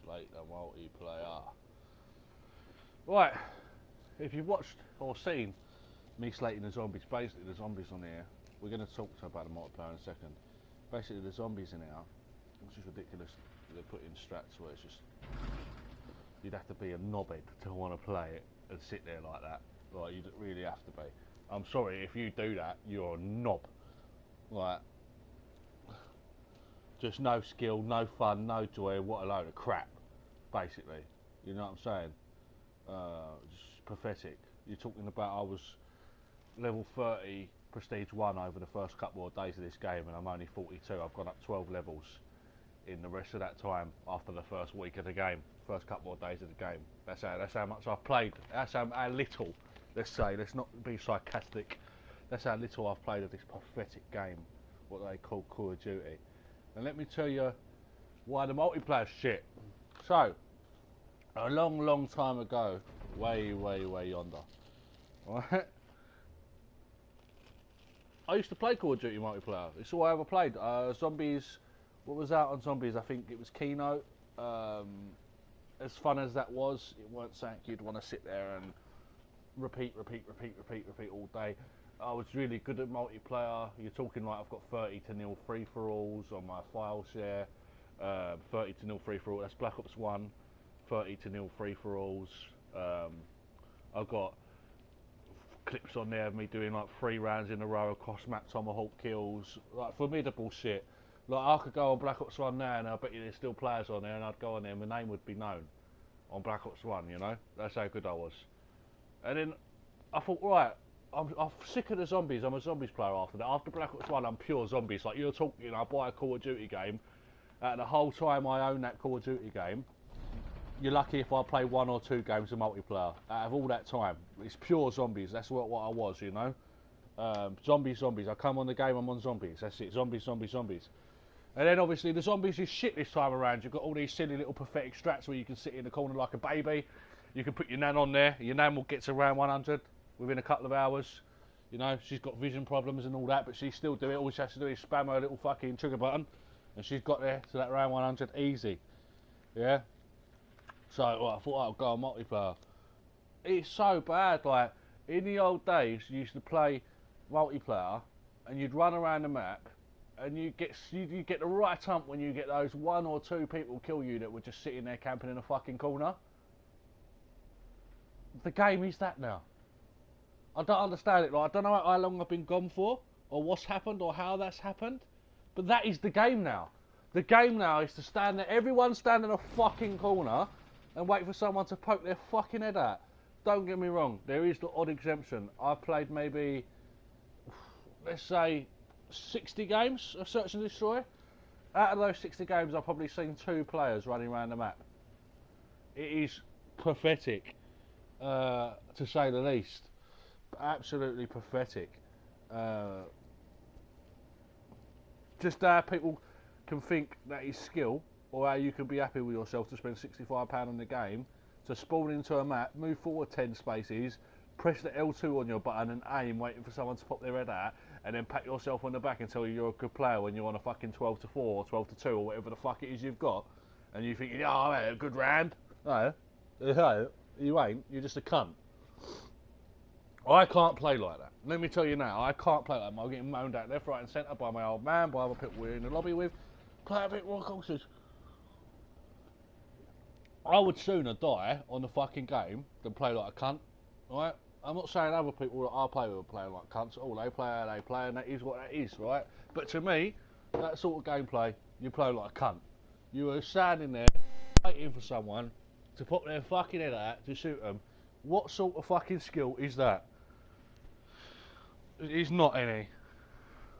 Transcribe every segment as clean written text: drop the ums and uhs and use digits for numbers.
Slate the multiplayer. Right, if you've watched or seen me slating the zombies, basically the zombies on here, we're going to talk about the multiplayer in a second. Basically the zombies in here, which is ridiculous, they're putting strats where it's just, you'd have to be a knobhead to want to play it and sit there like that. Like, you'd really have to be. I'm sorry, if you do that, you're a knob. Like, just no skill, no fun, no joy, what a load of crap, basically. You know what I'm saying? Just pathetic. You're talking about I was level 30 Prestige 1 over the first couple of days of this game and I'm only 42. I've gone up 12 levels in the rest of that time after the first week of the game, first couple of days of the game. That's how much I've played. That's how little, let's say, let's not be sarcastic. That's how little I've played of this pathetic game, what they call Call of Duty. And let me tell you why the multiplayer's shit. So, a long time ago, way yonder, right? I used to play Call of Duty multiplayer. It's all I ever played. Zombies, what was out on Zombies? I think it was Kino. As fun as that was, it weren't something you'd want to sit there and repeat all day. I was really good at multiplayer. You're talking like I've got 30-0 free-for-alls on my file share. 30-0 free-for-all, that's Black Ops 1. 30-0 free-for-alls. I've got clips on there of me doing like 3 rounds in a row across map tomahawk kills, like formidable shit. Like I could go on Black Ops 1 now and I bet you there's still players on there and I'd go on there and my name would be known on Black Ops 1, you know? That's how good I was. And then I thought, right, I'm sick of the zombies, I'm a zombies player after that. After Black Ops 1 I'm pure zombies. Like you're talking, I buy a Call of Duty game and the whole time I own that Call of Duty game, you're lucky if I play 1 or 2 games of multiplayer out of all that time. It's pure zombies. That's what I was, you know. Zombies. I come on the game, I'm on zombies. That's it. Zombies. And then obviously the zombies is shit this time around. You've got all these silly little pathetic strats where you can sit in the corner like a baby. You can put your nan on there. Your nan will get to round 100 within a couple of hours. You know, she's got vision problems and all that, but she still do it. All she has to do is spam her little fucking trigger button, and she's got there to that round 100 easy. Yeah. So I thought I'd go on multiplayer. It's so bad. Like in the old days, you used to play multiplayer, and you'd run around the map, and you get the right hump when you get those 1 or 2 people kill you that were just sitting there camping in a fucking corner. The game is that now. I don't understand it. Like I don't know how long I've been gone for, or what's happened, or how that's happened, but that is the game now. The game now is to stand there, everyone stand in a fucking corner and wait for someone to poke their fucking head out. Don't get me wrong, there is the odd exemption. I've played maybe, let's say, 60 games of Search and Destroy. Out of those 60 games, I've probably seen 2 players running around the map. It is pathetic, to say the least. Absolutely pathetic. Just how people can think that is skill, or how you can be happy with yourself to spend £65 on the game, to spawn into a map, move forward 10 spaces, press the L2 on your button and aim, waiting for someone to pop their head out, and then pat yourself on the back and tell you you're a good player when you're on a fucking 12-4 or 12-2 or whatever the fuck it is you've got, and you think, oh, man, a good round. No, you ain't. You're just a cunt. I can't play like that. Let me tell you now, I can't play like that. I'm getting moaned at left, right and centre by my old man, by other people we're in the lobby with. Play a bit more cautious. I would sooner die on the fucking game than play like a cunt, right? I'm not saying other people that I play with are playing like cunts at all. They play how they play, and that is what that is, right? But to me, that sort of gameplay, you play like a cunt. You are standing there waiting for someone to pop their fucking head out to shoot them. What sort of fucking skill is that? It is not any.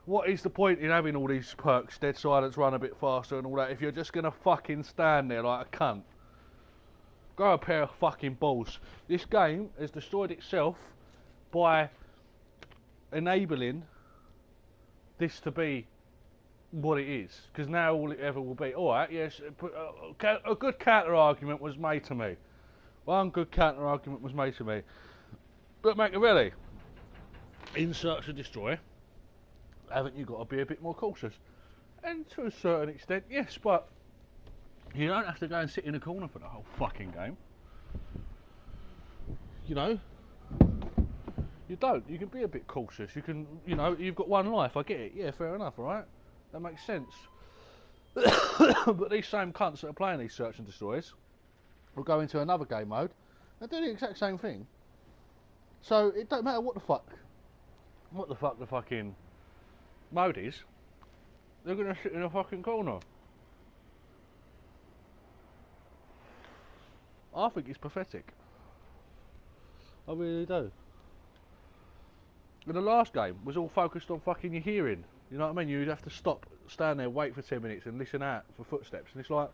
What is the point in having all these perks, dead silence, run a bit faster and all that, if you're just going to fucking stand there like a cunt? Grow a pair of fucking balls. This game has destroyed itself by enabling this to be what it is. Because now all it ever will be. Alright, yes, a good counter-argument was made to me. One good counter-argument was made to me. But Machiavelli, in Search and Destroy, haven't you got to be a bit more cautious? And to a certain extent, yes, but You don't have to go and sit in a corner for the whole fucking game. You know, you don't. You can be a bit cautious. You can, you know, you've got one life. I get it. Yeah, fair enough. All right, that makes sense. But these same cunts that are playing these search and destroys will go into another game mode and do the exact same thing. So it don't matter what the fuck the fucking mode is. They're gonna sit in a fucking corner. I think it's pathetic. I really do. And the last game was all focused on fucking your hearing. You know what I mean? You'd have to stop, stand there, wait for 10 minutes and listen out for footsteps. And it's like,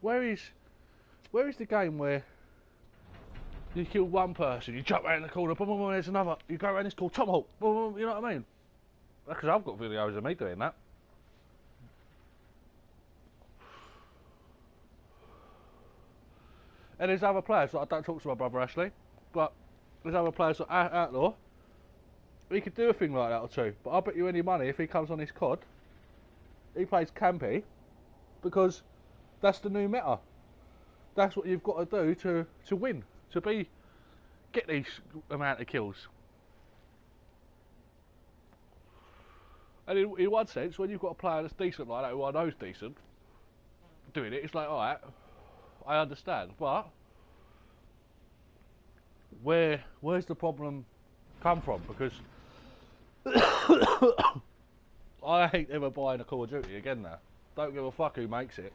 where is the game where you kill one person, you jump around the corner, boom, boom, boom, there's another, you go around this called tomahawk, boom, boom, you know what I mean? Because I've got videos of me doing that. And there's other players, like I don't talk to my brother Ashley, but there's other players like Outlaw. He could do a thing like that or two, but I'll bet you any money if he comes on his COD, he plays campy, because that's the new meta. That's what you've got to do to win, to get these amount of kills. And in one sense, when you've got a player that's decent like that, who I know's decent, doing it, it's like, alright, I understand, but where's the problem come from? Because I hate ever buying a Call of Duty again now. Don't give a fuck who makes it.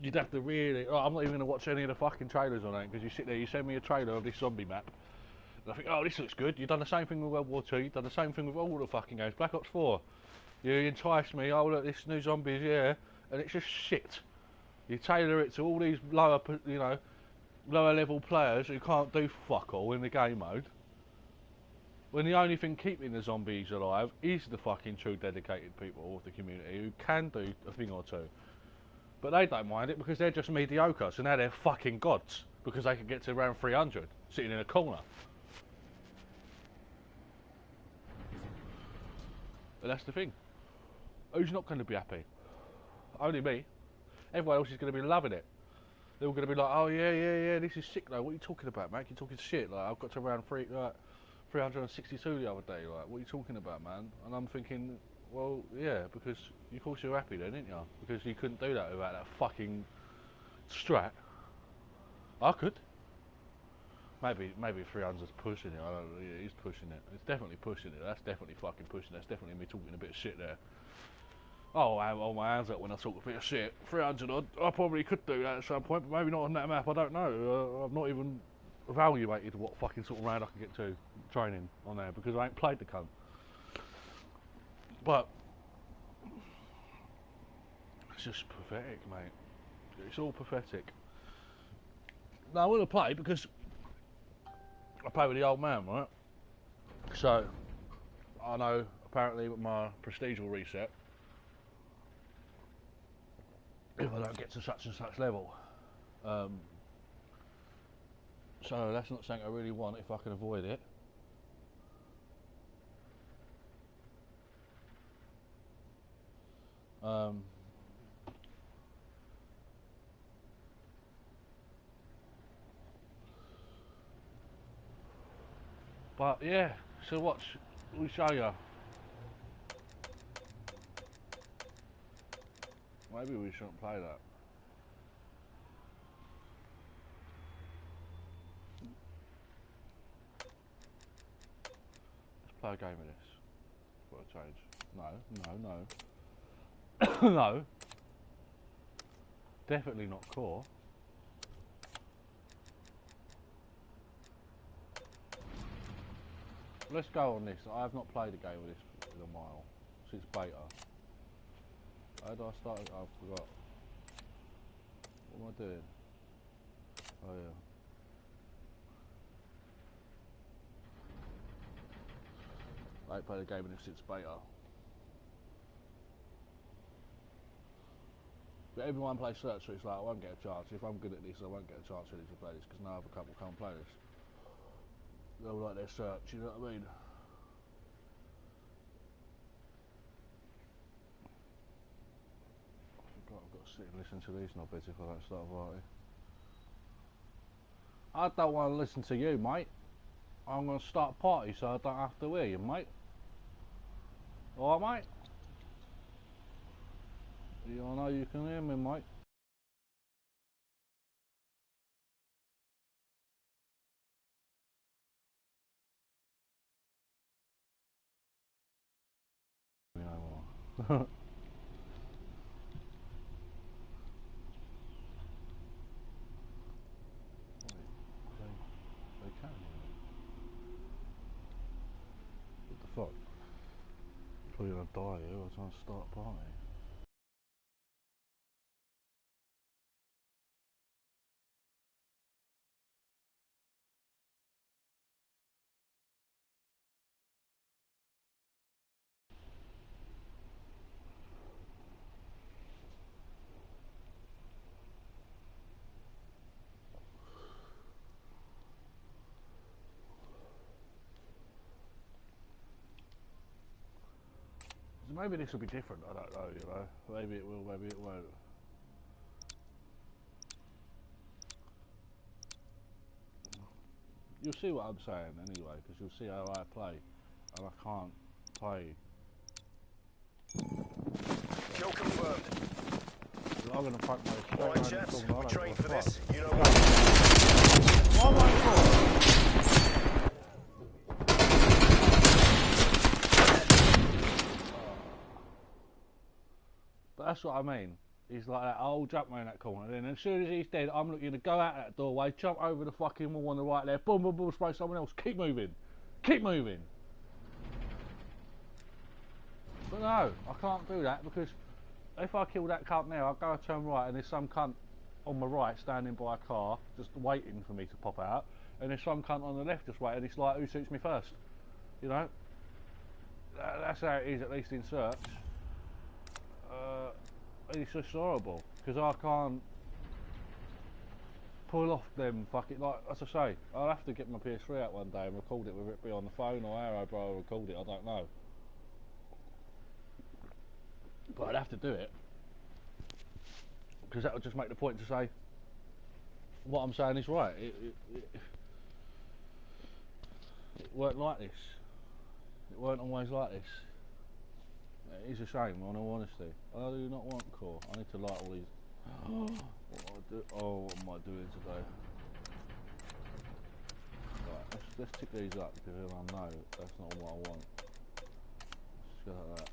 You'd have to really... Oh, I'm not even going to watch any of the fucking trailers on it, because you sit there, you send me a trailer of this zombie map, and I think, oh, this looks good. You've done the same thing with World War II, you've done the same thing with all the fucking games. Black Ops 4, you entice me, oh look, this new zombies, yeah, and it's just shit. You tailor it to all these lower, you know, lower level players who can't do fuck all in the game mode, when the only thing keeping the zombies alive is the fucking true dedicated people of the community who can do a thing or two. But they don't mind it because they're just mediocre, so now they're fucking gods because they can get to around 300 sitting in a corner. But that's the thing. Who's not going to be happy? Only me. Everyone else is going to be loving it. They're all going to be like, oh yeah, this is sick though. What are you talking about, mate? You're talking shit. Like, I've got to around 362 the other day. Like, what are you talking about, man? And I'm thinking, well, yeah, because of course you're happy then, didn't you? Because you couldn't do that without that fucking strat. I could. Maybe 300's pushing it. I don't know. Yeah, he's pushing it. It's definitely pushing it. That's definitely fucking pushing it. That's definitely me talking a bit of shit there. Oh, I have all my hands up when I talk a bit of shit. 300 odd. I probably could do that at some point, but maybe not on that map. I don't know. I've not even evaluated what fucking sort of round I can get to training on there because I ain't played the cunt. But it's just pathetic, mate. It's all pathetic. Now I want to play because I play with the old man, right? So I know apparently with my prestige will reset if I don't get to such and such level. So that's not something I really want if I can avoid it. But yeah, so watch, we'll show you. Maybe we shouldn't play that. Let's play a game of this. For a change. No. No. Definitely not core. Let's go on this. I have not played a game of this in a while. Since beta. How did I start it? I forgot. What am I doing? Oh yeah. I ain't played a game of this since beta. But everyone plays search, so it's like I won't get a chance. If I'm good at this, I won't get a chance really to play this because no other couple can't play this. They all like their search, you know what I mean? sit and listen to these knobheads if I don't start a party. I don't want to listen to you, mate. I'm going to start a party so I don't have to hear you, mate. Alright, mate? You know you can hear me, mate. You know what? They can hear me. What the fuck? Probably gonna die here. I was trying to start a party. So maybe this will be different. I don't know. You know. Maybe it will. Maybe it won't. You'll see what I'm saying anyway, because you'll see how I play, and I can't play. Kill confirmed. I'm gonna fuck my straight Alright, around chaps, the corner. we trained for this. You know what? What am I for? But that's what I mean. He's like that old jump around that corner, and then as soon as he's dead, I'm looking to go out that doorway, jump over the fucking wall on the right there, boom, boom, boom, spray someone else, keep moving. Keep moving. But no, I can't do that because if I kill that cunt now, I'll go turn right and there's some cunt on my right standing by a car just waiting for me to pop out, and there's some cunt on the left just waiting. It's like, who shoots me first? You know? That's how it is, at least in search. It's just horrible because I can't pull off them fucking, like, as I say, I'll have to get my PS3 out one day and record it, whether it be on the phone or how I'll record it, I don't know. But I'd have to do it because that would just make the point to say what I'm saying is right. It weren't like this. It weren't always like this. It is a shame, in all honesty. I do not want core. I need to light all these. What am I doing today? Right, let's tick these up because then I know that's not what I want. Just go like that.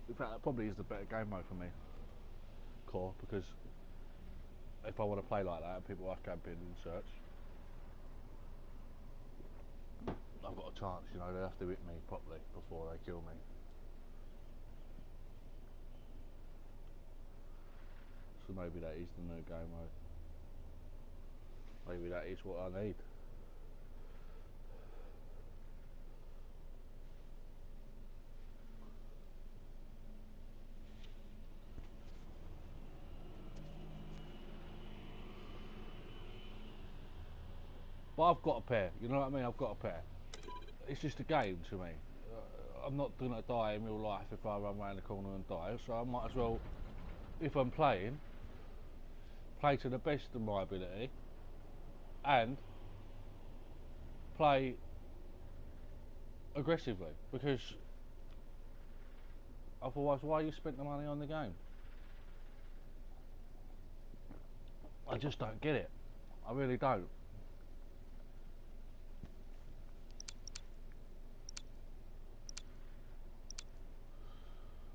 In fact, that probably is the better game mode for me, core, because if I want to play like that and people are camping in search, I've got a chance, you know, they have to hit me properly before they kill me. So maybe that is the new game mode. Maybe that is what I need. But I've got a pair, you know what I mean? I've got a pair. It's just a game to me. I'm not going to die in real life if I run around the corner and die, so I might as well, if I'm playing, play to the best of my ability and play aggressively, because otherwise why you spent the money on the game? I just don't get it. I really don't.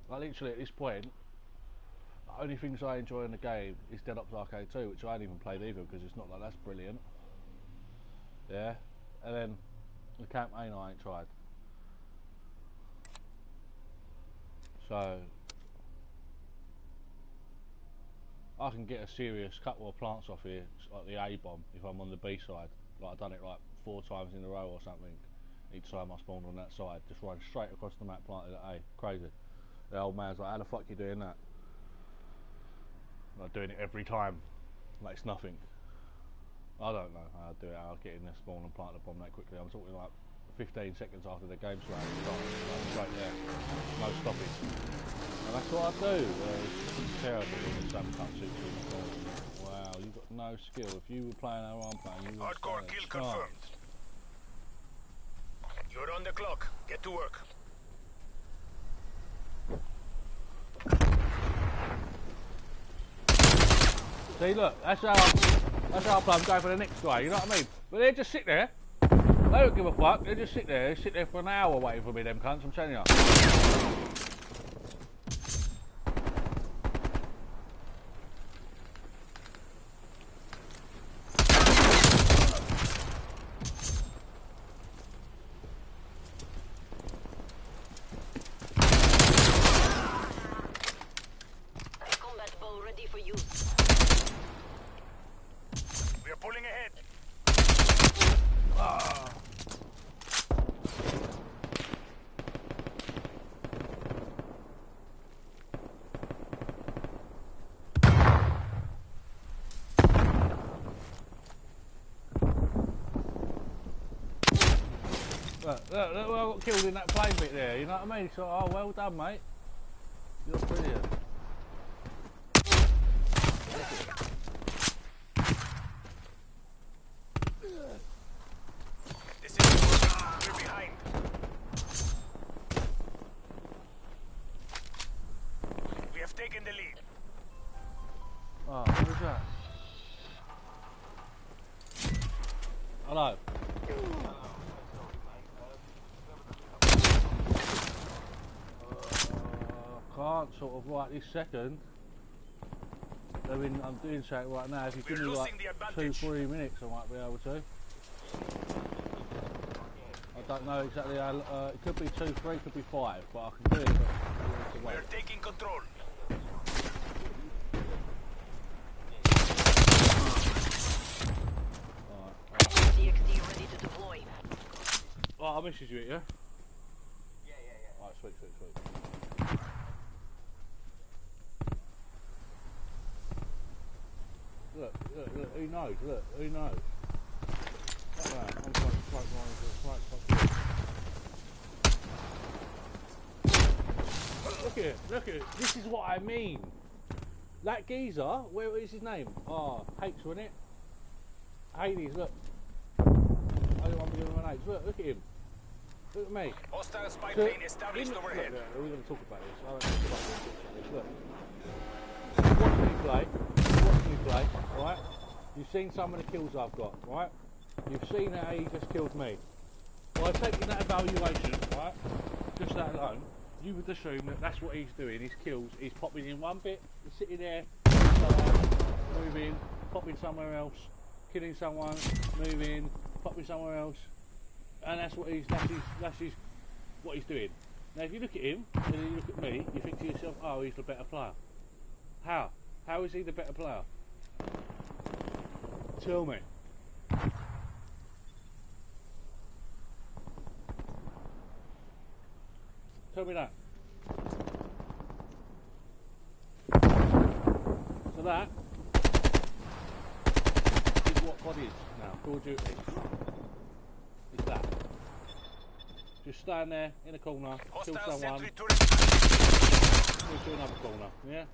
Like literally at this point, the only things I enjoy in the game is Dead Ops Arcade 2, which I haven't even played either because it's not like that's brilliant. Yeah, and then the campaign I ain't tried. So I can get a serious couple of plants off here, like the A bomb, if I'm on the B side. Like I've done it like 4 times in a row or something. Each time I spawned on that side, just run straight across the map planted at A. Crazy. The old man's like, how the fuck you doing that? Like doing it every time, like it's nothing. I don't know how to do it. I'll get in there small and plant the bomb that quickly. I'm talking like 15 seconds after the game's started, straight there, no stopping. And that's what I do. It's terrible in some cutscenes. Wow, you've got no skill. If you were playing how I'm playing, you would Hardcore kill confirmed. You're on the clock. Get to work. See, look, that's how I play. I'm going for the next guy. You know what I mean? But they just sit there. They don't give a fuck. They just sit there. They sit there for an hour waiting for me. Them cunts. I'm telling you. Combat bow ready for use. We are pulling ahead. Look, I got killed in that plane bit there. You know what I mean? So, oh, well done, mate. You're brilliant. This is we're behind. We have taken the lead. Oh, what was that? Hello. Can't sort of right this second. I mean, I'm doing something right now. If you give me like 2-3 minutes, I might be able to. I don't know exactly how. It could be 2, 3, could be 5, but I can do it. But We're taking control. DXD ready to deploy. Right, I'll message you it, yeah? Yeah. Alright, sweet. Look, who knows? Who knows? I'm Look at it. This is what I mean. That geezer, where is his name? Oh, H, wasn't it? Hades, look. I don't want to give him an H. Look at him. Look at me. Hostile spy plane established overhead. Look, we're going to talk about this. I don't talk about this. Look. Watch me play, right? You've seen some of the kills I've got, right? You've seen how he just killed me. Well, taking that evaluation, right? Just that alone, you would assume that that's what he's doing. His kills, he's popping in one bit, sitting there, moving, popping somewhere else, killing someone, moving, popping somewhere else, and that's what what he's doing. Now, if you look at him and then you look at me, you think to yourself, oh, he's the better player. How? How is he the better player? Tell me. Tell me that. So that is what COD is now. Call of Duty. It's that. Just stand there in a corner, kill Hostile someone, sentry move turret. to another corner. Yeah?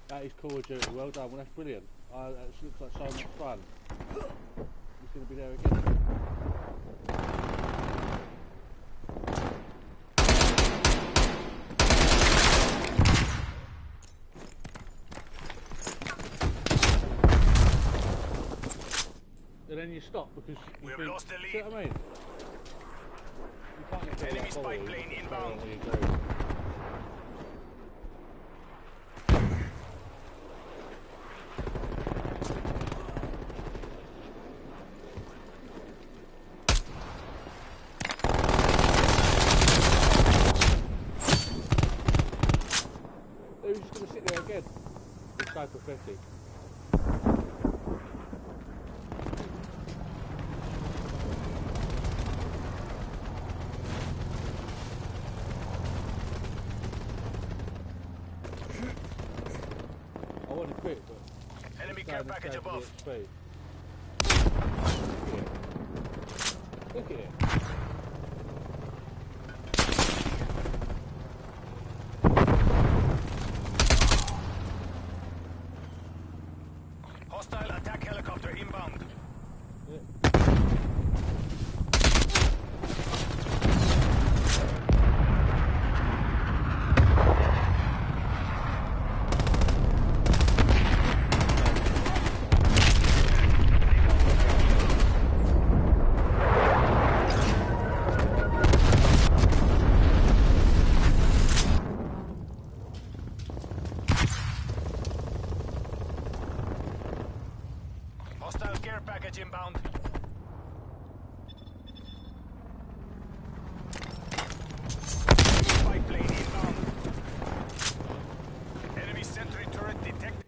That is Call of Duty. Well done. Well, that's brilliant. That looks like so much fun. He's going to be there again. And then you stop because We have lost the lead. See what I mean? You can't get Enemy spy plane inbound. Who's just going to sit there again? It's so pathetic. I want to quit. Enemy Stay care in the package state above. of the XP. Look at it. Hostile attack helicopter inbound. Hostile care package inbound. Spy plane inbound. Enemy sentry turret detected.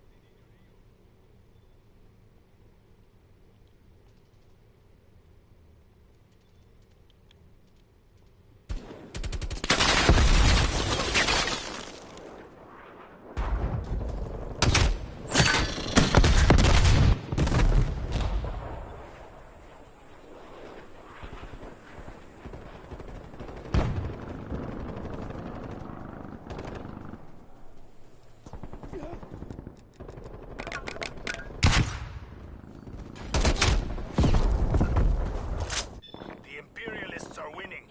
The Imperialists are winning.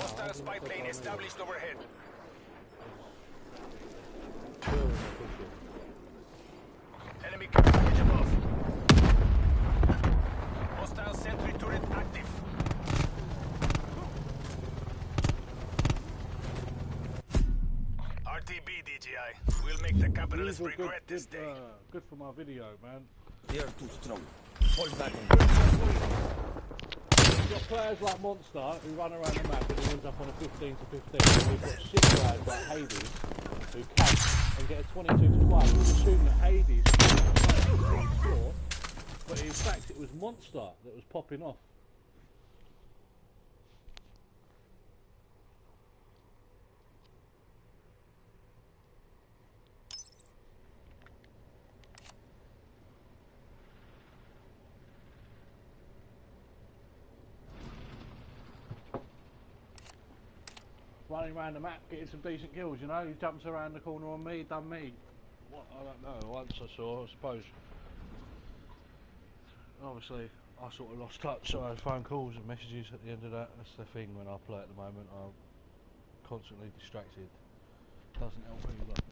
Hostile spy plane established overhead. Enemy care package above. Hostile sentry turret active. RTB DGI. We'll make the capitalists These were regret this day. good for my video, man. They are too strong. Fall back. You've got players like Monster who run around the map and he ends up on a 15 to 15. And we've got shit guys like Hades who catch and get a 22 to 12. You assume that Hades was short, but in fact it was Monster that was popping off. Running around the map, getting some decent kills, you know. He jumps around the corner on me, done me. What? I don't know. Once I saw, I suppose. Obviously, I sort of lost touch, so I had phone calls and messages at the end of that. That's the thing when I play at the moment. I'm constantly distracted. Doesn't help either.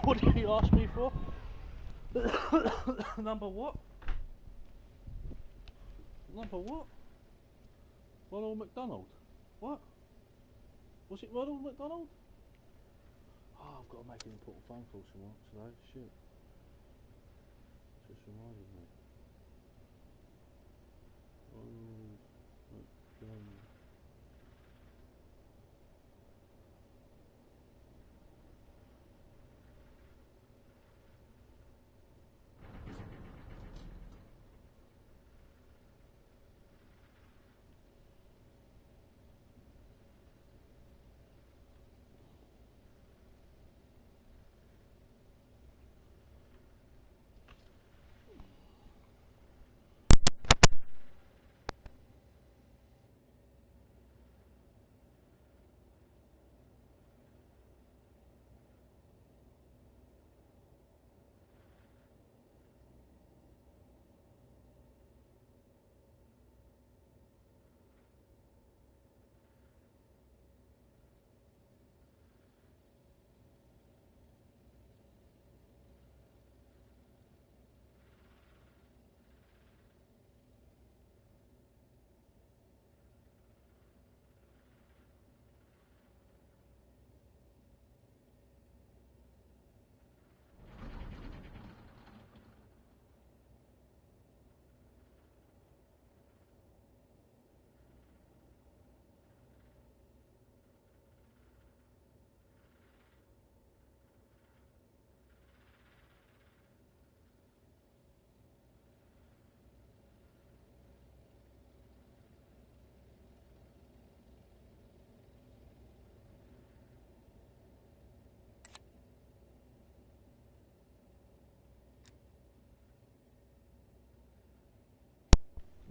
What did he ask me for? Number what? Number what? Ronald McDonald? What? Was it Ronald McDonald? Oh, I've got to make an important phone call today. Shit. Just reminded me. Ronald McDonald.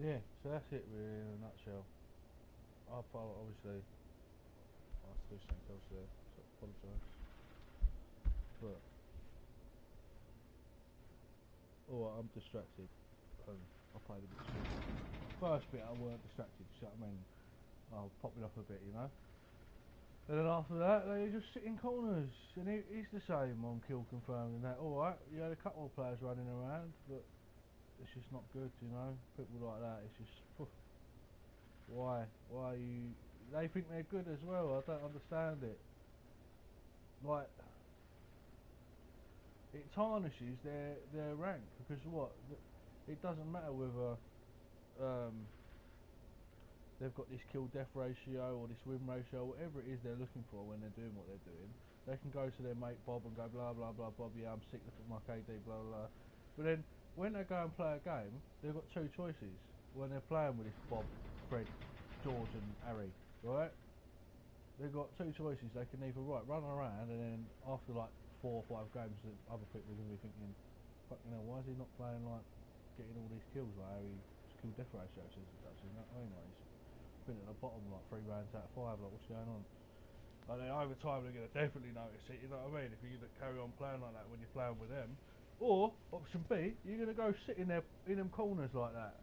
Yeah, so that's it really in a nutshell. Obviously, I have to do something else there, so I apologise. But, I'm distracted. I played a bit stupid. First bit I weren't distracted, you see what I mean? I'll pop it off a bit, you know? And then after that, they just sit in corners. And it's the same on kill confirmed and that. Alright, you had a couple of players running around, but it's just not good, you know? People like that, it's just... Why? Why are you... They think they're good as well, I don't understand it. Like... It tarnishes their rank, because what? It doesn't matter whether... they've got this kill death ratio or this win ratio, whatever it is they're looking for when they're doing what they're doing. They can go to their mate Bob and go blah blah blah Bob, yeah I'm sick, look at my KD, blah blah. But then when they go and play a game, they've got two choices when they're playing with this Bob, Fred, George and Harry, right? They've got two choices. They can either run around and then after like 4 or 5 games, other people are going to be thinking, fucking hell, why is he not playing like getting all these kills like Harry's kill death ratio says it does? You know what I mean? Like, been at the bottom like 3 rounds out of 5, like what's going on? Like then over time they're going to definitely notice it, you know what I mean? If you carry on playing like that when you're playing with them. Or, option B, you're going to go sit in them corners like that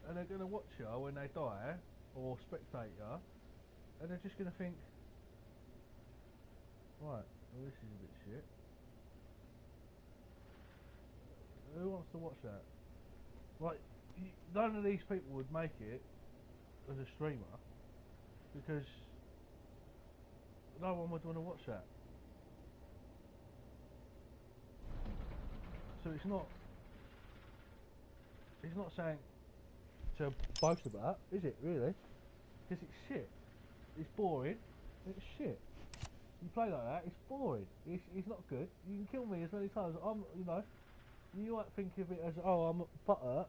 and they're going to watch you when they die, or spectate you, and they're just going to think, right, well this is a bit shit. Who wants to watch that? Like, none of these people would make it as a streamer, because no one would want to watch that. So it's not something to boast about, is it really? Because it's shit. It's boring. It's shit. You play like that, it's boring. It's not good. You can kill me as many times. You might think of it as, oh, I'm butthurt.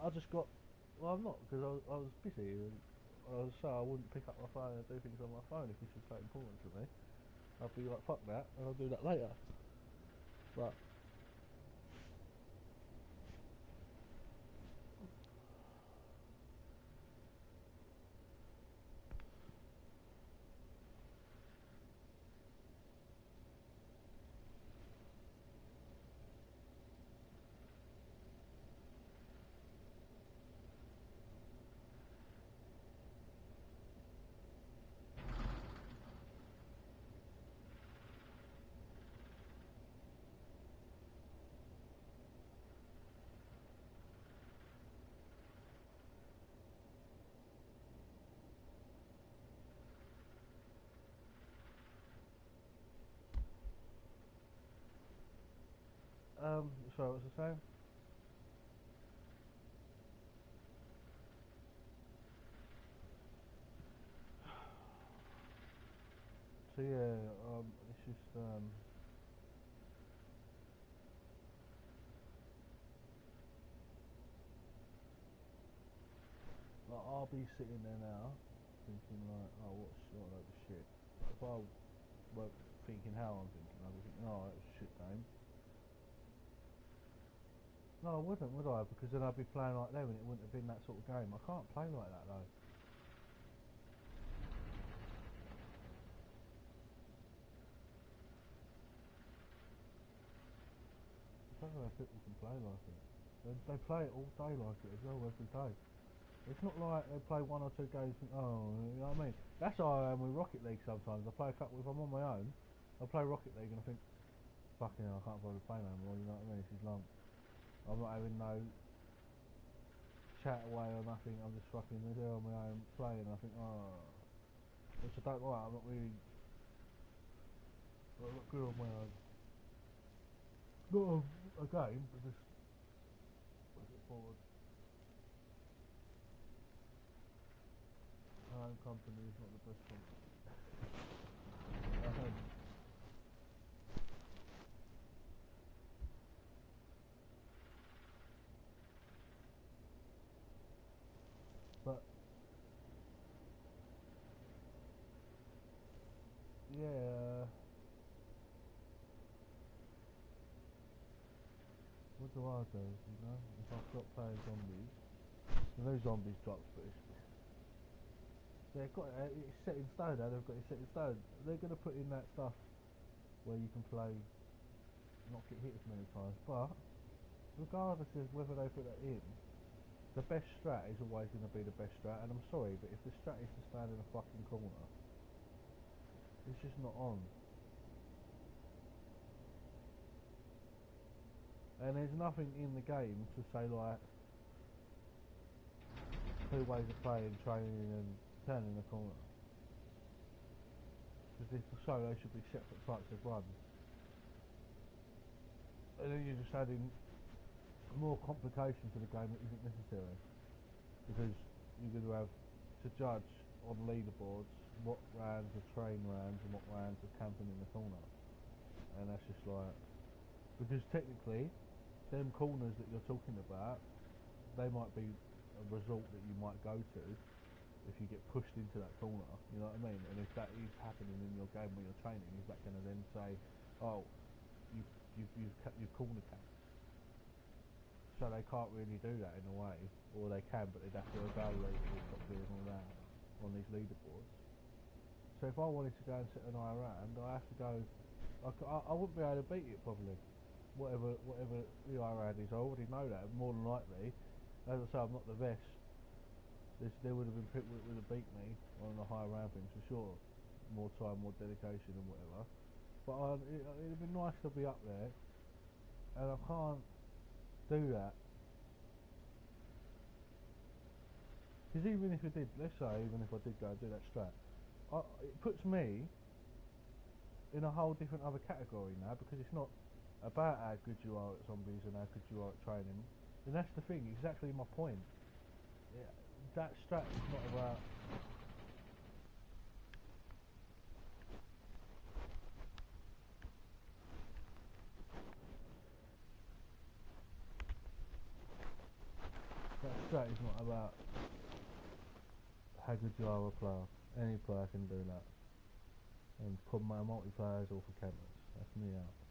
I just got. Well, I'm not, because I was busy. And I wouldn't pick up my phone and do things on my phone if this was so important to me. I'd be like, fuck that, and I'll do that later. But so what's the same? So yeah, it's just like I'll be sitting there now, thinking like, oh, what a load of shit. If I weren't thinking how I'm thinking, I'd be thinking, oh, that was a shit game. No, I wouldn't, would I? Because then I'd be playing like them, and it wouldn't have been that sort of game. I can't play like that though. I don't know if people can play like it. They play it all day like it as well, every day. It's not like they play 1 or 2 games and think, oh, you know what I mean? That's how I am with Rocket League sometimes. I play a couple, if I'm on my own, I play Rocket League and I think, fucking hell, I can't bother to play no more, you know what I mean? This is long. I'm not having no chat away or nothing, I'm just fucking there on my own playing, and I think, oh, which I don't like, I'm not really, I look good on my own. Not a game, but just push it forward. My own company is not the best company. But yeah, what do I do? You know, if I stop playing zombies, The new Zombies drops, but they've got it's set in stone now. They've got it set in stone. They're going to put in that stuff where you can play, not get hit as many times. But regardless of whether they put that in, the best strat is always going to be the best strat. And I'm sorry, but if the strat is to stand in a fucking corner, it's just not on. And there's nothing in the game to say like 2 ways of playing, training and turning the corner. Because if so, they should be separate types of runs. And then you're just adding more complication to the game that isn't necessary. Because you're going to have to judge on leaderboards what rounds are train rounds and what rounds are camping in the corner. And that's just like, because technically them corners that you're talking about, they might be a result that you might go to if you get pushed into that corner, you know what I mean? And if that is happening in your game when you're training, is that going to then say, oh, you've corner camped? So they can't really do that in a way, or they can, but they'd have to evaluate it and stop doing all that on these leaderboards. So if I wanted to go and set an eye round, I have to go, I wouldn't be able to beat it probably. Whatever the IRAD is, I already know that. More than likely, as I say, I'm not the best. There would have been people that would have beat me on the higher rankings for sure. More time, more dedication, and whatever. But it'd be nice to be up there, and I can't do that. Because even if I did, let's say, even if I did go and do that strat, it puts me in a whole different other category now, because it's not about how good you are at zombies and how good you are at training. And that's the thing, exactly my point. Yeah, that strat is not about how good you are a player. Any player can do that. And for my multiplayers or for campers. That's me out.